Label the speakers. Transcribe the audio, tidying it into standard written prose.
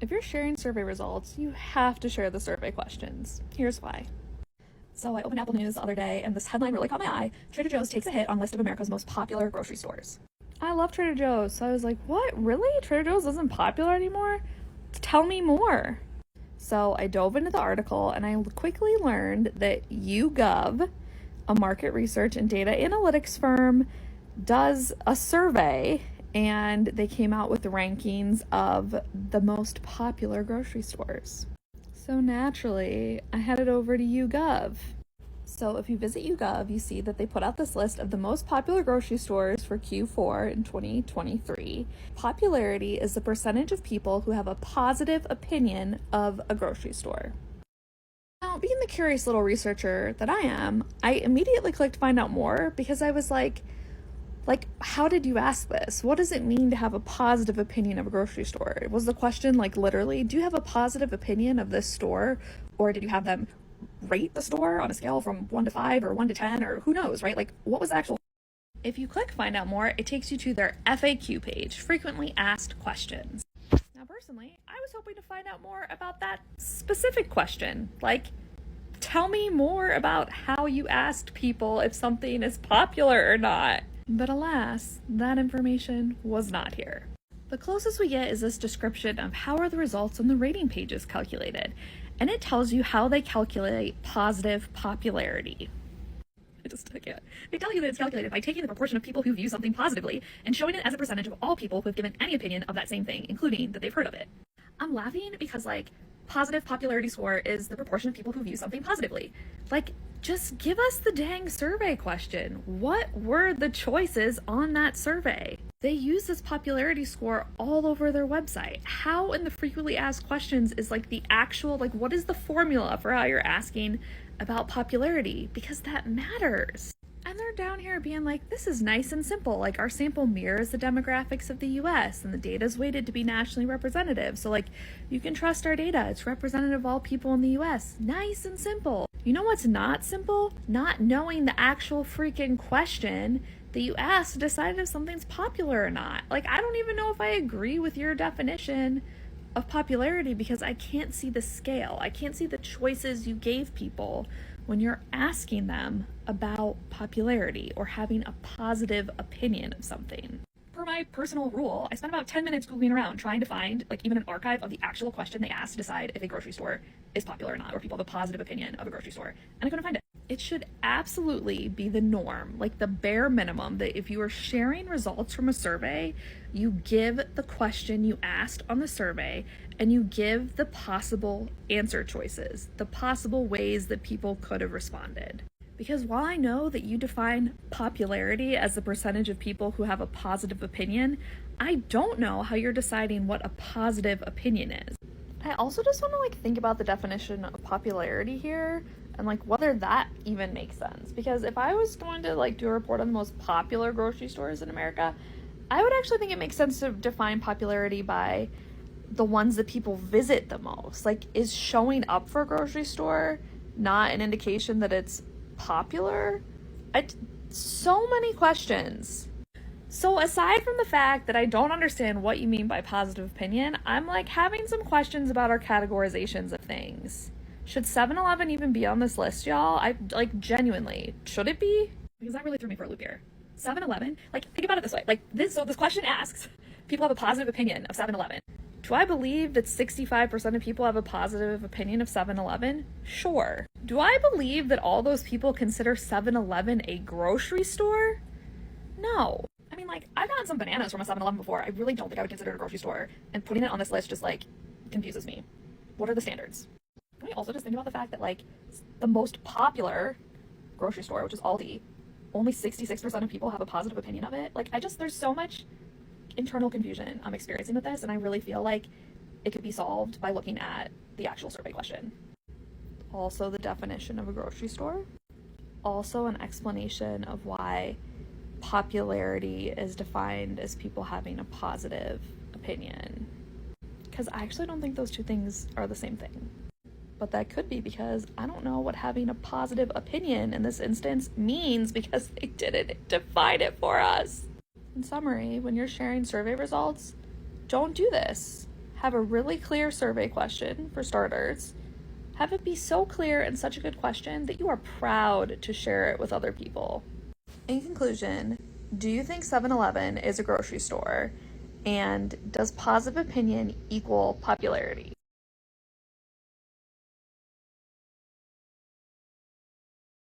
Speaker 1: If you're sharing survey results, you have to share the survey questions. Here's why. So I opened Apple News the other day, and this headline really caught my eye. Trader Joe's takes a hit on list of America's most popular grocery stores. I love Trader Joe's, so I was like, what? Really? Trader Joe's isn't popular anymore? Tell me more. So I dove into the article, and I quickly learned that YouGov, a market research and data analytics firm, does a survey, and they came out with the rankings of the most popular grocery stores. So naturally, I headed over to YouGov. So if you visit YouGov, you see that they put out this list of the most popular grocery stores for Q4 in 2023. Popularity is the percentage of people who have a positive opinion of a grocery store. Now, being the curious little researcher that I am, I immediately clicked find out more because I was like, how did you ask this? What does it mean to have a positive opinion of a grocery store? Was the question like literally, do you have a positive opinion of this store? Or did you have them rate the store on a scale from 1 to 5 or 1 to 10 or who knows, right? Like what was the actual... If you click find out more, it takes you to their FAQ page, frequently asked questions. Now personally, I was hoping to find out more about that specific question. Like, tell me more about how you asked people if something is popular or not. But alas, that information was not here. The closest we get is this description of how are the results on the rating pages calculated, and it tells you how they calculate positive popularity. They tell you that it's calculated by taking the proportion of people who view something positively and showing it as a percentage of all people who have given any opinion of that same thing, including that they've heard of it. I'm laughing because, like, positive popularity score is the proportion of people who view something positively. Like, just give us the dang survey question. What were the choices on that survey? They use this popularity score all over their website. How in the frequently asked questions is like the actual, like, what is the formula for how you're asking about popularity? Because that matters. And they're down here being like, this is nice and simple. Like, our sample mirrors the demographics of the US and the data is weighted to be nationally representative. So, like, you can trust our data. It's representative of all people in the US. Nice and simple. You know what's not simple? Not knowing the actual freaking question that you asked to decide if something's popular or not. Like, I don't even know if I agree with your definition of popularity because I can't see the scale. I can't see the choices you gave people when you're asking them about popularity or having a positive opinion of something. For my personal rule, I spent about 10 minutes Googling around trying to find like even an archive of the actual question they asked to decide if a grocery store is popular or not, or people have a positive opinion of a grocery store, and I couldn't find it. It should absolutely be the norm, like the bare minimum, that if you are sharing results from a survey, you give the question you asked on the survey and you give the possible answer choices, the possible ways that people could have responded. Because while I know that you define popularity as the percentage of people who have a positive opinion, I don't know how you're deciding what a positive opinion is. I also just want to like think about the definition of popularity here and like whether that even makes sense. Because if I was going to like do a report on the most popular grocery stores in America, I would actually think it makes sense to define popularity by the ones that people visit the most. Like, is showing up for a grocery store not an indication that it's popular? So many questions. So aside from the fact that I don't understand what you mean by positive opinion, I'm like having some questions about our categorizations of things. Should 7-Eleven even be on this list, y'all? I like genuinely, should it be? Because that really threw me for a loop here. 7-Eleven, like think about it this way. Like this question asks, people have a positive opinion of 7-Eleven. Do I believe that 65% of people have a positive opinion of 7-Eleven? Sure. Do I believe that all those people consider 7-Eleven a grocery store? No. I mean, like, I've gotten some bananas from a 7-Eleven before. I really don't think I would consider it a grocery store, and putting it on this list just, like, confuses me. What are the standards? Can we also just think about the fact that, like, the most popular grocery store, which is Aldi, only 66% of people have a positive opinion of it? Like, there's so much internal confusion I'm experiencing with this, and I really feel like it could be solved by looking at the actual survey question. Also, the definition of a grocery store. Also, an explanation of why popularity is defined as people having a positive opinion. Because I actually don't think those two things are the same thing. But that could be because I don't know what having a positive opinion in this instance means because they didn't define it for us. In summary, when you're sharing survey results, don't do this. Have a really clear survey question, for starters. Have it be so clear and such a good question that you are proud to share it with other people. In conclusion, do you think 7-Eleven is a grocery store? And does positive opinion equal popularity?